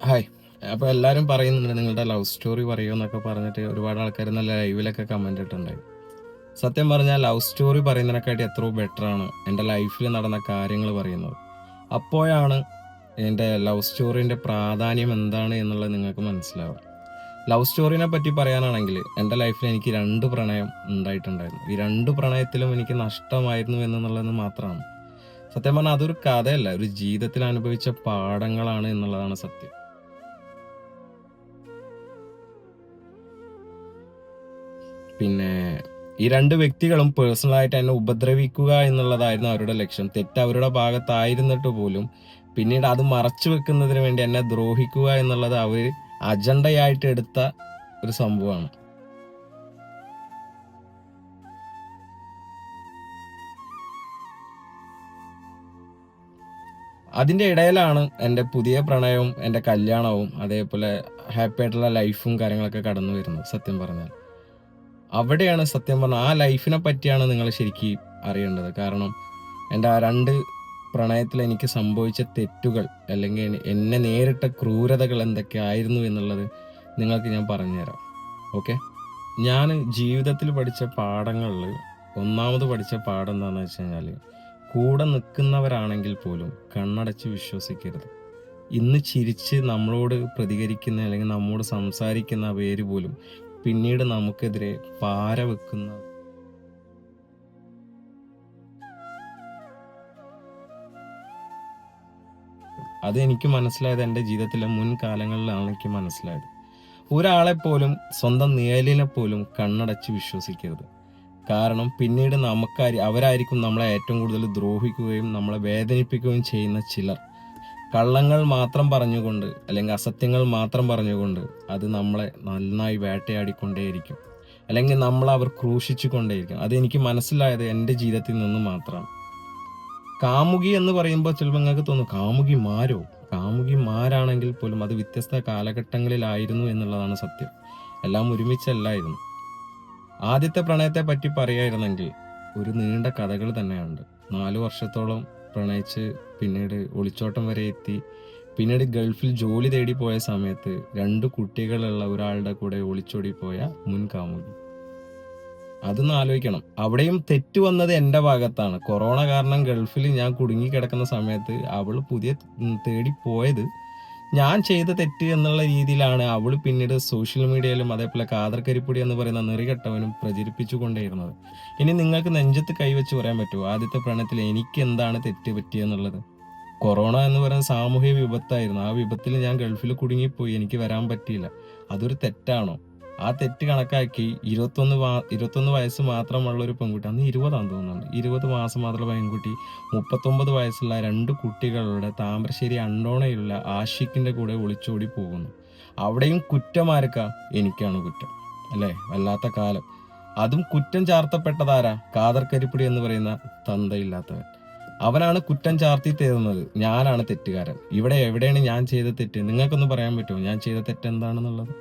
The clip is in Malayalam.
ഹായ്. അപ്പോൾ എല്ലാവരും പറയുന്നുണ്ട് നിങ്ങളുടെ ലവ് സ്റ്റോറി പറയുമെന്നൊക്കെ പറഞ്ഞിട്ട് ഒരുപാട് ആൾക്കാർ നല്ല ലൈവിലൊക്കെ കമൻ്റ് ഇട്ടുണ്ടായി. സത്യം പറഞ്ഞാൽ ലവ് സ്റ്റോറി പറയുന്നതിനെക്കാട്ടി എത്രയോ ബെറ്ററാണ് എൻ്റെ ലൈഫിൽ നടന്ന കാര്യങ്ങൾ പറയുന്നത്. അപ്പോഴാണ് എൻ്റെ ലവ് സ്റ്റോറീൻ്റെ പ്രാധാന്യം എന്താണ് എന്നുള്ളത് നിങ്ങൾക്ക് മനസ്സിലാവും. ലവ് സ്റ്റോറിനെ പറ്റി പറയാനാണെങ്കിൽ എൻ്റെ ലൈഫിൽ എനിക്ക് 2 പ്രണയം ഉണ്ടായിട്ടുണ്ടായിരുന്നു. ഈ 2 പ്രണയത്തിലും എനിക്ക് നഷ്ടമായിരുന്നു എന്നുള്ളത് മാത്രമാണ്. സത്യം പറഞ്ഞാൽ അതൊരു കഥയല്ല, ഒരു ജീവിതത്തിൽ അനുഭവിച്ച പാഠങ്ങളാണ് എന്നുള്ളതാണ് സത്യം. പിന്നെ ഈ 2 വ്യക്തികളും പേഴ്സണലായിട്ട് എന്നെ ഉപദ്രവിക്കുക എന്നുള്ളതായിരുന്നു അവരുടെ ലക്ഷ്യം. തെറ്റ് അവരുടെ ഭാഗത്തായിരുന്നിട്ട് പോലും പിന്നീട് അത് മറച്ചു വെക്കുന്നതിന് വേണ്ടി എന്നെ ദ്രോഹിക്കുക എന്നുള്ളത് അവർ അജണ്ടയായിട്ട് എടുത്ത ഒരു സംഭവമാണ്. അതിൻ്റെ ഇടയിലാണ് എൻ്റെ പുതിയ പ്രണയവും എൻ്റെ കല്യാണവും അതേപോലെ ഹാപ്പി ആയിട്ടുള്ള ലൈഫും കാര്യങ്ങളൊക്കെ കടന്നു വരുന്നത്. സത്യം പറഞ്ഞാൽ അവിടെയാണ് സത്യം പറഞ്ഞാൽ ആ ലൈഫിനെ പറ്റിയാണ് നിങ്ങൾ ശരിക്കും അറിയേണ്ടത്. കാരണം എൻ്റെ ആ 2 പ്രണയത്തിൽ എനിക്ക് സംഭവിച്ച തെറ്റുകൾ അല്ലെങ്കിൽ എന്നെ നേരിട്ട ക്രൂരതകൾ എന്തൊക്കെ ആയിരുന്നു എന്നുള്ളത് നിങ്ങൾക്ക് ഞാൻ പറഞ്ഞുതരാം. ഓക്കെ. ഞാൻ ജീവിതത്തിൽ പഠിച്ച പാഠങ്ങളിൽ ഒന്നാമത് പഠിച്ച പാഠം എന്താണെന്ന് വെച്ച് കഴിഞ്ഞാൽ, കൂടെ നിൽക്കുന്നവരാണെങ്കിൽ പോലും കണ്ണടച്ച് വിശ്വസിക്കരുത്. ഇന്ന് ചിരിച്ച് നമ്മളോട് പ്രതികരിക്കുന്ന അല്ലെങ്കിൽ നമ്മോട് സംസാരിക്കുന്ന പേര് പോലും പിന്നീട് നമുക്കെതിരെ പാര വെക്കുന്ന അത് എനിക്ക് മനസ്സിലായത് എൻ്റെ ജീവിതത്തിലെ മുൻകാലങ്ങളിലാണ് എനിക്ക് മനസ്സിലായത്. ഒരാളെപ്പോലും സ്വന്തം നിഴലിനെ പോലും കണ്ണടച്ച് വിശ്വസിക്കരുത്. കാരണം പിന്നീട് അവരായിരിക്കും നമ്മളെ ഏറ്റവും കൂടുതൽ ദ്രോഹിക്കുകയും നമ്മളെ വേദനിപ്പിക്കുകയും ചെയ്യുന്ന ചിലർ. കള്ളങ്ങൾ മാത്രം പറഞ്ഞുകൊണ്ട് അല്ലെങ്കിൽ അസത്യങ്ങൾ മാത്രം പറഞ്ഞുകൊണ്ട് അത് നമ്മളെ നന്നായി വേട്ടയാടിക്കൊണ്ടേയിരിക്കും, അല്ലെങ്കിൽ അവർ ക്രൂശിച്ചു കൊണ്ടേയിരിക്കും. അതെനിക്ക് മനസ്സിലായത് എൻ്റെ ജീവിതത്തിൽ നിന്ന് മാത്രമാണ്. കാമുകി എന്ന് പറയുമ്പോൾ ചിലപ്പോൾ നിങ്ങൾക്ക് തോന്നും കാമുകിമാരാണെങ്കിൽ പോലും അത് വ്യത്യസ്ത കാലഘട്ടങ്ങളിലായിരുന്നു എന്നുള്ളതാണ് സത്യം. എല്ലാം ഒരുമിച്ചല്ലായിരുന്നു. ആദ്യത്തെ പ്രണയത്തെ പറ്റി പറയായിരുന്നെങ്കിൽ ഒരു നീണ്ട കഥകൾ തന്നെയുണ്ട്. 4 വർഷത്തോളം പ്രണയിച്ച് പിന്നീട് ഒളിച്ചോട്ടം വരെ എത്തി. പിന്നീട് ഗൾഫിൽ ജോലി തേടി പോയ സമയത്ത് 2 കുട്ടികളുള്ള ഒരാളുടെ കൂടെ ഒളിച്ചോടി പോയ മുൻ കാമുകി. അതൊന്ന് ആലോചിക്കണം. അവിടെയും തെറ്റ് വന്നത് എൻ്റെ ഭാഗത്താണ്. കൊറോണ കാരണം ഗൾഫിൽ ഞാൻ കുടുങ്ങി കിടക്കുന്ന സമയത്ത് അവൾ തേടി പോയത് ഞാൻ ചെയ്ത തെറ്റ് എന്നുള്ള രീതിയിലാണ് അവൾ പിന്നീട് സോഷ്യൽ മീഡിയയിലും അതേപോലെ കാദർ കരിപ്പൊടി എന്ന് പറയുന്ന നെറികെട്ടവനും പ്രചരിപ്പിച്ചു കൊണ്ടേയിരുന്നത്. ഇനി നിങ്ങൾക്ക് നെഞ്ചത്ത് കൈവച്ച് പറയാൻ പറ്റുമോ ആദ്യത്തെ പ്രണയത്തിൽ എനിക്ക് എന്താണ് തെറ്റ് പറ്റിയെന്നുള്ളത്? കൊറോണ എന്ന് പറയുന്ന സാമൂഹിക വിപത്തായിരുന്നു. ആ വിപത്തിൽ ഞാൻ ഗൾഫിൽ കുടുങ്ങിപ്പോയി, എനിക്ക് വരാൻ പറ്റിയില്ല. അതൊരു തെറ്റാണോ? ആ തെറ്റ് കണക്കാക്കി 21 വയസ്സ് മാത്രമുള്ള ഒരു പെൺകുട്ടി, അന്ന് 20 തോന്നുന്നുണ്ട്, 20 മാസം മാത്രമുള്ള പെൺകുട്ടി 39 വയസ്സുള്ള 2 കുട്ടികളുടെ താമരശ്ശേരി അണ്ടോണയിലുള്ള ആഷിഖിന്റെ കൂടെ ഒളിച്ചോടി പോകുന്നു. അവിടെയും കുറ്റമാർക്കാ? എനിക്കാണ് കുറ്റം, അല്ലേ? വല്ലാത്ത കാലം. അതും കുറ്റം ചാർത്തപ്പെട്ടതാരാ? കാദർ കരിപ്പൊടി എന്ന് പറയുന്ന തന്തയില്ലാത്തവൻ. അവനാണ് കുറ്റം ചാർത്തി തരുന്നത്. ഞാനാണ് തെറ്റുകാരൻ. ഇവിടെ എവിടെയാണ് ഞാൻ ചെയ്ത തെറ്റ്? നിങ്ങൾക്കൊന്ന് പറയാൻ പറ്റുമോ ഞാൻ ചെയ്ത തെറ്റ് എന്താണെന്നുള്ളത്?